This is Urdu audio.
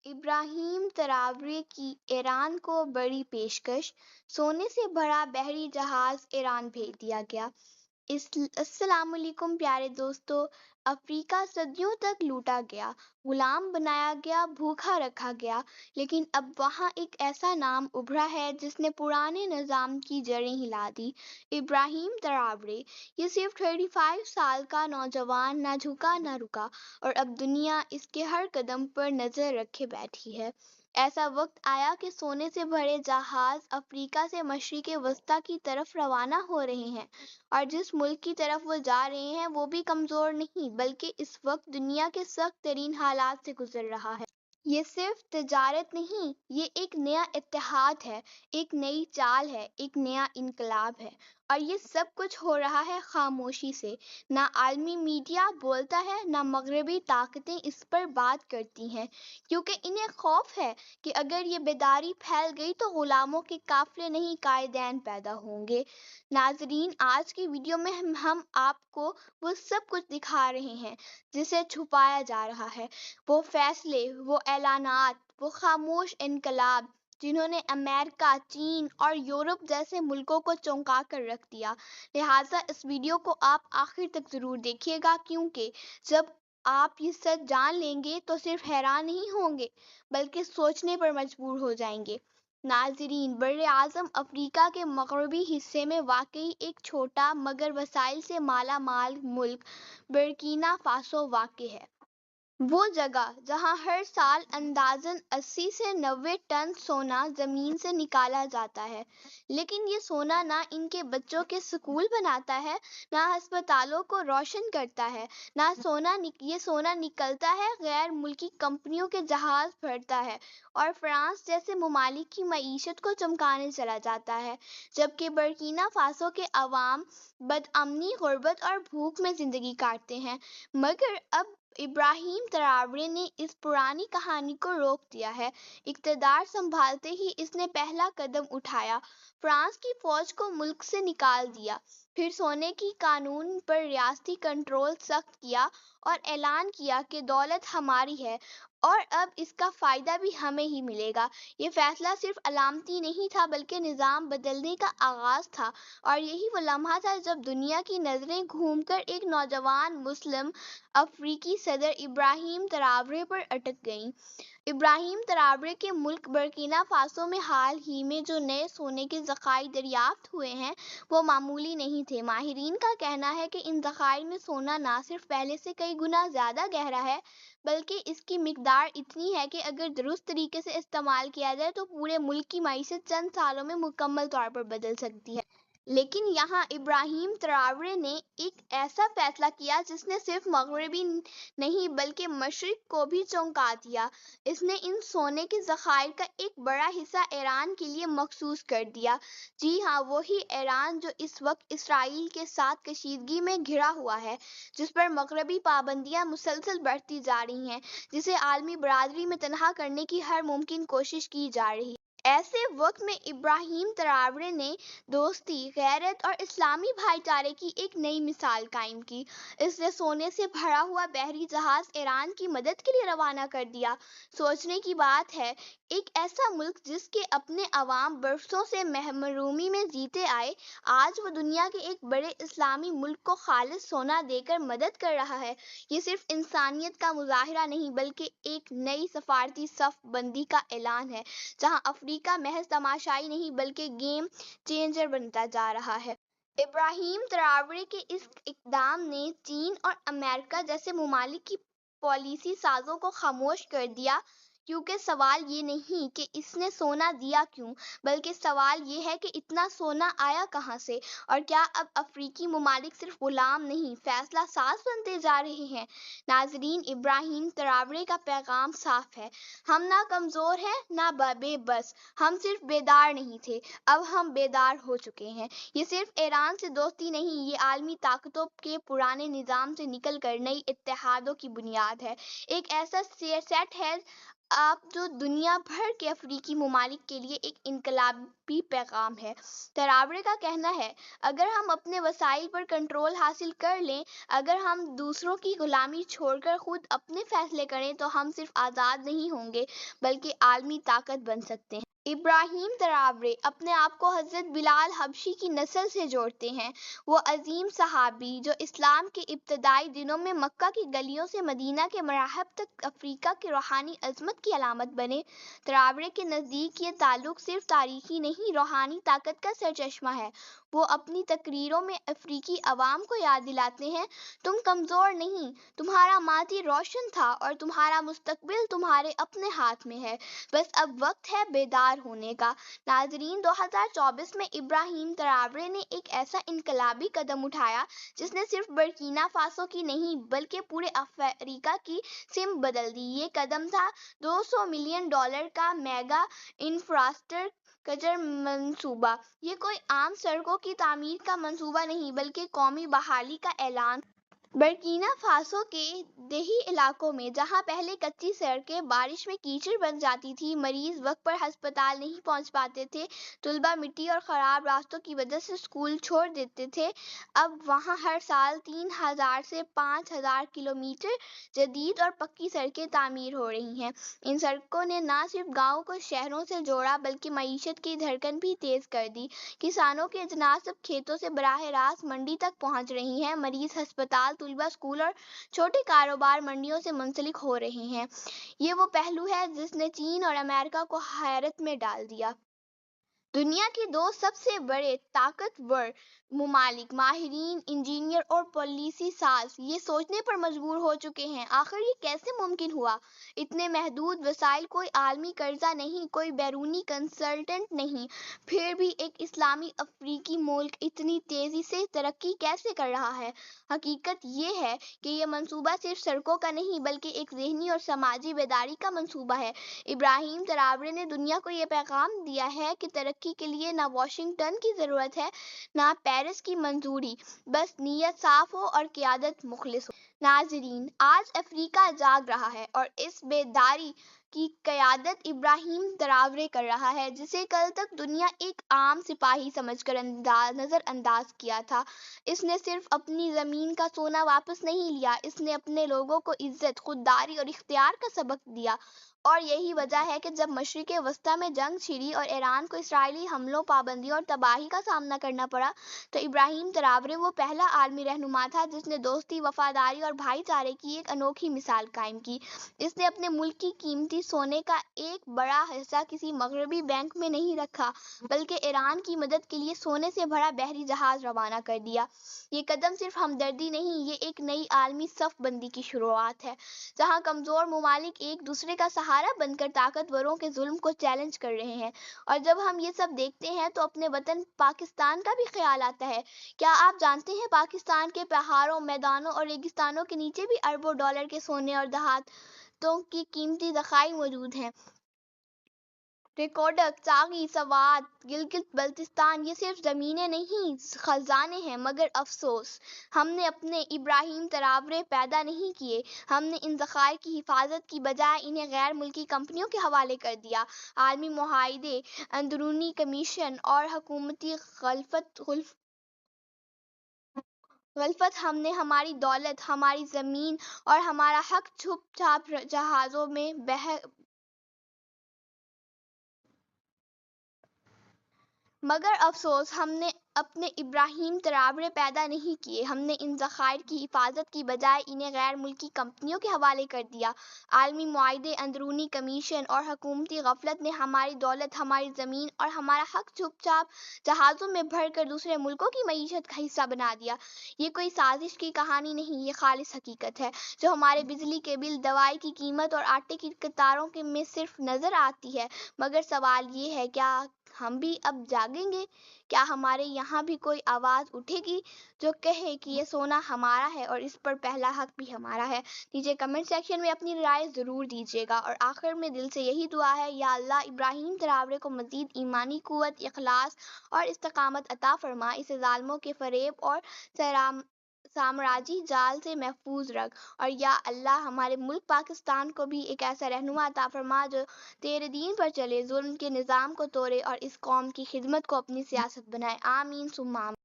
ابراہیم تراورے کی ایران کو بڑی پیشکش، سونے سے بھرا بحری جہاز ایران بھیج دیا گیا۔ السلام علیکم پیارے دوستو۔ افریقہ صدیوں تک لوٹا گیا، غلام بنایا گیا، بھوکا رکھا گیا، لیکن اب وہاں ایک ایسا نام ابھرا ہے جس نے پرانے نظام کی جڑیں ہلا دی۔ ابراہیم تراورے، یہ صرف 35 سال کا نوجوان نہ جھکا نہ رکا، اور اب دنیا اس کے ہر قدم پر نظر رکھے بیٹھی ہے۔ ایسا وقت آیا کہ سونے سے بھرے جہاز افریقہ سے مشرق وسطیٰ کی طرف روانہ ہو رہے ہیں، اور جس ملک کی طرف وہ جا رہے ہیں وہ بھی کمزور نہیں بلکہ اس وقت دنیا کے سخت ترین حالات سے گزر رہا ہے۔ یہ صرف تجارت نہیں، یہ ایک نیا اتحاد ہے، ایک نئی چال ہے، ایک نیا انقلاب ہے، اور یہ سب کچھ ہو رہا ہے خاموشی سے۔ نہ عالمی میڈیا بولتا ہے، نہ مغربی طاقتیں اس پر بات کرتی ہیں، کیونکہ انہیں خوف ہے کہ اگر یہ بیداری پھیل گئی تو غلاموں کے قافلے نہیں قائدین پیدا ہوں گے۔ ناظرین، آج کی ویڈیو میں ہم آپ کو وہ سب کچھ دکھا رہے ہیں جسے چھپایا جا رہا ہے، وہ فیصلے، وہ اعلانات، وہ خاموش انقلاب جنہوں نے امریکہ، چین اور یورپ جیسے ملکوں کو چونکا کر رکھ دیا۔ لہٰذا اس ویڈیو کو آپ آخر تک ضرور دیکھیے گا، کیونکہ جب آپ یہ سچ جان لیں گے تو صرف حیران نہیں ہوں گے بلکہ سوچنے پر مجبور ہو جائیں گے۔ ناظرین، براعظم افریقہ کے مغربی حصے میں واقع ایک چھوٹا مگر وسائل سے مالا مال ملک برکینا فاسو واقع ہے۔ وہ جگہ جہاں ہر سال اندازاً 80 سے 90 ٹن سونا زمین سے نکالا جاتا ہے، لیکن یہ سونا نہ ان کے بچوں کے سکول بناتا ہے، نہ ہسپتالوں کو روشن کرتا ہے، یہ سونا نکلتا ہے غیر ملکی کمپنیوں کے جہاز بھرتا ہے اور فرانس جیسے ممالک کی معیشت کو چمکانے چلا جاتا ہے، جبکہ برکینا فاسو کے عوام بدامنی، غربت اور بھوک میں زندگی کاٹتے ہیں۔ مگر اب ابراہیم تراورے نے اس پرانی کہانی کو روک دیا ہے۔ اقتدار سنبھالتے ہی اس نے پہلا قدم اٹھایا، فرانس کی فوج کو ملک سے نکال دیا، پھر سونے کی قانون پر ریاستی کنٹرول سخت کیا اور اعلان کیا کہ دولت ہماری ہے اور اب اس کا فائدہ بھی ہمیں ہی ملے گا۔ یہ فیصلہ صرف علامتی نہیں تھا بلکہ نظام بدلنے کا آغاز تھا، اور یہی وہ لمحہ تھا جب دنیا کی نظریں گھوم کر ایک نوجوان مسلم افریقی صدر ابراہیم تراورے پر اٹک گئیں۔ ابراہیم تراورے کے ملک برکینا فاسو میں حال ہی میں جو نئے سونے کے ذخائر دریافت ہوئے ہیں وہ معمولی نہیں تھے۔ ماہرین کا کہنا ہے کہ ان ذخائر میں سونا نہ صرف پہلے سے کئی گنا زیادہ گہرا ہے بلکہ اس کی مقدار اتنی ہے کہ اگر درست طریقے سے استعمال کیا جائے تو پورے ملک کی معیشت چند سالوں میں مکمل طور پر بدل سکتی ہے۔ لیکن یہاں ابراہیم تراورے نے ایک ایسا فیصلہ کیا جس نے صرف مغربی نہیں بلکہ مشرق کو بھی چونکا دیا۔ اس نے ان سونے کے ذخائر کا ایک بڑا حصہ ایران کے لیے مخصوص کر دیا۔ جی ہاں، وہی ایران جو اس وقت اسرائیل کے ساتھ کشیدگی میں گھرا ہوا ہے، جس پر مغربی پابندیاں مسلسل بڑھتی جا رہی ہیں، جسے عالمی برادری میں تنہا کرنے کی ہر ممکن کوشش کی جا رہی ہے۔ ایسے وقت میں ابراہیم تراورے نے دوستی، غیرت اور اسلامی بھائی چارے کی ایک نئی مثال قائم کی۔ اس نے سونے سے بھرا ہوا بحری جہاز ایران کی مدد کے لیے روانہ کر دیا۔ سوچنے کی بات ہے، ایک ایسا ملک جس کے اپنے عوام برسوں سے محرومی میں جیتے آئے، آج وہ دنیا کے ایک بڑے اسلامی ملک کو خالص سونا دے کر مدد کر رہا ہے۔ یہ صرف انسانیت کا مظاہرہ نہیں بلکہ ایک نئی سفارتی صف بندی کا اعلان ہے، جہاں افریقہ محض تماشائی نہیں بلکہ گیم چینجر بنتا جا رہا ہے۔ ابراہیم تراورے کے اس اقدام نے چین اور امریکہ جیسے ممالک کی پالیسی سازوں کو خاموش کر دیا، کیونکہ سوال یہ نہیں کہ اس نے سونا دیا کیوں، بلکہ سوال یہ ہے کہ اتنا سونا آیا کہاں سے، اور کیا اب افریقی ممالک صرف غلام نہیں، فیصلہ ساز بنتے جا رہے ہیں۔ ناظرین، ابراہیم تراورے کا پیغام صاف ہے، ہم نہ کمزور ہیں نہ بے بس، ہم صرف بیدار نہیں تھے، اب ہم بیدار ہو چکے ہیں۔ یہ صرف ایران سے دوستی نہیں، یہ عالمی طاقتوں کے پرانے نظام سے نکل کر نئی اتحادوں کی بنیاد ہے۔ ایک ایسا سیٹ ہے آپ جو دنیا بھر کے افریقی ممالک کے لیے ایک انقلابی پیغام ہے۔ تراورے کا کہنا ہے، اگر ہم اپنے وسائل پر کنٹرول حاصل کر لیں، اگر ہم دوسروں کی غلامی چھوڑ کر خود اپنے فیصلے کریں تو ہم صرف آزاد نہیں ہوں گے بلکہ عالمی طاقت بن سکتے ہیں۔ ابراہیم تراورے اپنے آپ کو حضرت بلال حبشی کی نسل سے جوڑتے ہیں۔ وہ عظیم صحابی جو اسلام کے ابتدائی دنوں میں مکہ کی گلیوں سے مدینہ کے مراحب تک افریقہ کی روحانی عظمت کی علامت بنے۔ تراورے کے نزدیک یہ تعلق صرف تاریخی نہیں، روحانی طاقت کا سرچشمہ ہے۔ وہ اپنی تقریروں میں افریقی عوام کو یاد دلاتے ہیں، تم کمزور نہیں، تمہارا ماضی روشن تھا اور تمہارا مستقبل تمہارے اپنے ہاتھ میں ہے، بس اب وقت ہے بیدار ہونے کا۔ ناظرین، 2024 میں ابراہیم تراورے نے ایک ایسا انقلابی قدم اٹھایا جس نے صرف برکینا فاسو کی نہیں بلکہ پورے افریقہ کی سمت بدل دی۔ یہ قدم تھا $200 ملین کا میگا انفراسٹرکچر منصوبہ۔ یہ کوئی عام سڑکوں کی تعمیر کا منصوبہ نہیں بلکہ قومی بحالی کا اعلان۔ برکینا فاسو کے دیہی علاقوں میں جہاں پہلے کچی سڑکیں بارش میں کیچڑ بن جاتی تھیں، مریض وقت پر ہسپتال نہیں پہنچ پاتے تھے، طلبہ مٹی اور خراب راستوں کی وجہ سے اسکول چھوڑ دیتے تھے، اب وہاں ہر سال 3000 سے 5000 کلومیٹر جدید اور پکی سڑکیں تعمیر ہو رہی ہیں۔ ان سڑکوں نے نہ صرف گاؤں کو شہروں سے جوڑا بلکہ معیشت کی دھڑکن بھی تیز کر دی۔ کسانوں کے اجناس اب کھیتوں سے براہ راست منڈی تک پہنچ رہی ہیں، مریض ہسپتال، طلبہ اسکول اور چھوٹے کاروبار منڈیوں سے منسلک ہو رہے ہیں۔ یہ وہ پہلو ہے جس نے چین اور امریکہ کو حیرت میں ڈال دیا۔ دنیا کے دو سب سے بڑے طاقتور ممالک، ماہرین، انجینئر اور پالیسی ساز یہ سوچنے پر مجبور ہو چکے ہیں، آخر یہ کیسے ممکن ہوا؟ اتنے محدود وسائل، کوئی عالمی قرضہ نہیں، کوئی بیرونی کنسلٹنٹ نہیں، پھر بھی ایک اسلامی افریقی ملک اتنی تیزی سے ترقی کیسے کر رہا ہے؟ حقیقت یہ ہے کہ یہ منصوبہ صرف سڑکوں کا نہیں بلکہ ایک ذہنی اور سماجی بیداری کا منصوبہ ہے۔ ابراہیم تراورے نے دنیا کو یہ پیغام دیا ہے کہ ترقی کے لیے نہ واشنگٹن کی ضرورت ہے، نہ پیرس کی منظوری، بس نیت صاف ہو اور قیادت مخلص ہو۔ ناظرین، آج افریقہ جاگ رہا ہے اور اس بیداری کی قیادت ابراہیم تراورے کر رہا ہے، جسے کل تک دنیا ایک عام سپاہی سمجھ کر نظر انداز کیا تھا۔ اس نے صرف اپنی زمین کا سونا واپس نہیں لیا، اس نے اپنے لوگوں کو عزت، خودداری اور اختیار کا سبق دیا۔ اور یہی وجہ ہے کہ جب مشرق وسطیٰ میں جنگ چھڑی اور ایران کو اسرائیلی حملوں، پابندیوں اور تباہی کا سامنا کرنا پڑا، تو ابراہیم تراورے وہ پہلا عالمی رہنما تھا جس نے دوستی، وفاداری اور بھائی چارے کی ایک انوکھی مثال قائم کی۔ اس نے اپنے ملک کی قیمتی سونے کا ایک بڑا حصہ کسی مغربی بینک میں نہیں رکھا بلکہ ایران کی مدد کے لیے سونے سے بھرا بحری جہاز روانہ کر دیا۔ یہ قدم صرف ہمدردی نہیں، یہ ایک نئی عالمی صف بندی کی شروعات ہے، جہاں کمزور ممالک ایک دوسرے کا سہارا بن کر طاقتوروں کے ظلم کو چیلنج کر رہے ہیں۔ اور جب ہم یہ سب دیکھتے ہیں تو اپنے وطن پاکستان کا بھی خیال آتا ہے۔ کیا آپ جانتے ہیں پاکستان کے پہاڑوں، میدانوں اور ریگستانوں کے نیچے بھی اربوں ڈالر کے سونے اور دھاتوں کی قیمتی ذخائر موجود ہیں؟ ریکوڈک، چاغی، سوات، گلگت بلتستان، یہ صرف زمینیں نہیں، خزانے ہیں، مگر افسوس، ہم نے اپنے ابراہیم تراورے پیدا نہیں کیے۔ ہم نے ان ذخائر کی حفاظت کی بجائے انہیں غیر ملکی کمپنیوں کے حوالے کر دیا۔ عالمی معاہدے، اندرونی کمیشن اور حکومتی غلفت، ہم نے ہماری دولت، ہماری زمین اور ہمارا حق چھپ چھاپ جہازوں میں مگر افسوس، ہم نے اپنے ابراہیم تراورے پیدا نہیں کیے۔ ہم نے ان ذخائر کی حفاظت کی بجائے انہیں غیر ملکی کمپنیوں کے حوالے کر دیا۔ عالمی معاہدے، اندرونی کمیشن اور حکومتی غفلت نے ہماری دولت، ہماری زمین اور ہمارا حق چھپ چھاپ جہازوں میں بھر کر دوسرے ملکوں کی معیشت کا حصہ بنا دیا۔ یہ کوئی سازش کی کہانی نہیں، یہ خالص حقیقت ہے، جو ہمارے بجلی کے بل، دوائی کی قیمت اور آٹے کی قطاروں میں صرف نظر آتی ہے۔ مگر سوال یہ ہے، کیا ہم بھی اب جاگیں گے؟ کیا ہمارے یہاں بھی کوئی آواز اٹھے گی جو کہے کہ یہ سونا ہمارا ہے اور اس پر پہلا حق بھی ہمارا ہے؟ نیچے کمنٹ سیکشن میں اپنی رائے ضرور دیجیے گا، اور آخر میں دل سے یہی دعا ہے، یا اللہ ابراہیم تراورے کو مزید ایمانی قوت، اخلاص اور استقامت عطا فرما، اسے ظالموں کے فریب اور سامراجی جال سے محفوظ رکھ، اور یا اللہ ہمارے ملک پاکستان کو بھی ایک ایسا رہنما عطا فرما جو تیرے دین پر چلے، ظلم کے نظام کو توڑے اور اس قوم کی خدمت کو اپنی سیاست بنائے۔ آمین ثم آمین۔